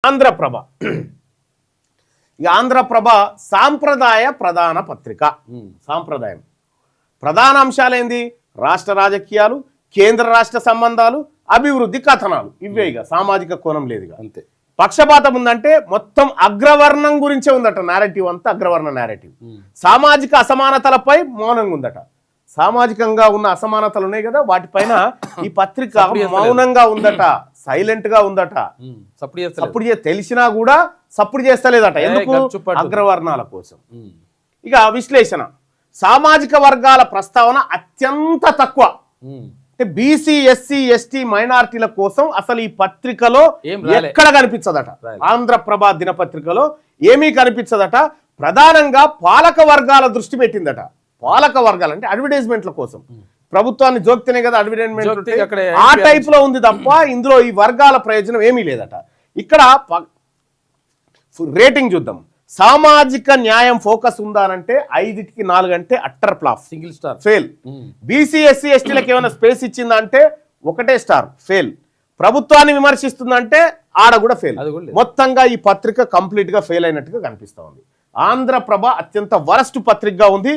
ఆంధ్రప్రభ ఈ ఆంధ్రప్రభ సాంప్రదాయ ప్రధాన పత్రిక. సాంప్రదాయం ప్రధాన అంశాలేంది? రాష్ట్ర రాజకీయాలు, కేంద్ర రాష్ట్ర సంబంధాలు, అభివృద్ధి కథనాలు. ఇవే ఇక సామాజిక కోణం లేదుగా. అంతే. పక్షపాతం ఉందంటే మొత్తం అగ్రవర్ణం గురించే ఉందట. నేరేటివ్ అంతా అగ్రవర్ణ నేరేటివ్. సామాజిక అసమానతలపై మౌనంగా ఉందట. సామాజికంగా ఉన్న అసమానతలు ఉన్నాయి కదా, వాటిపైన ఈ పత్రిక మౌనంగా ఉందట, సైలెంట్ గా ఉందట. సప్పుడు తెలిసినా కూడా సప్పుడు చేస్తలేదట. ఎందుకు? అగ్రవర్ణాల కోసం. ఇక విశ్లేషణ, సామాజిక వర్గాల ప్రస్తావన అత్యంత తక్కువ. బీసీ, ఎస్సీ, ఎస్టీ, మైనారిటీల కోసం అసలు ఈ పత్రికలో ఎక్కడ కనిపించదట. ఆంధ్రప్రభ దినపత్రికలో ఏమీ కనిపించదట. ప్రధానంగా పాలక వర్గాల దృష్టి పెట్టిందట. పాలక వర్గాలు అంటే అడ్వర్టైజ్మెంట్ల కోసం, ప్రభుత్వాన్ని జోక్తేనే కదా అడ్వర్టైజ్మెంట్, ఆ టైప్ లో ఉంది తప్ప ఇందులో ఈ వర్గాల ప్రయోజనం ఏమీ లేదట. ఇక్కడ రేటింగ్ చూద్దాం. సామాజిక న్యాయం ఫోకస్ ఉందా అంటే 5కి 4 అంటే utter flop, single star, fail. BC, SC, ఎస్టీలకు ఏమైనా స్పేస్ ఇచ్చిందా అంటే 1 స్టార్, ఫెయిల్. ప్రభుత్వాన్ని విమర్శిస్తుందంటే ఆడ కూడా ఫెయిల్. మొత్తంగా ఈ పత్రిక కంప్లీట్ గా ఫెయిల్ అయినట్టుగా కనిపిస్తా ఉంది. ఆంధ్రప్రభ అత్యంత వరస్ట్ పత్రికగా ఉంది.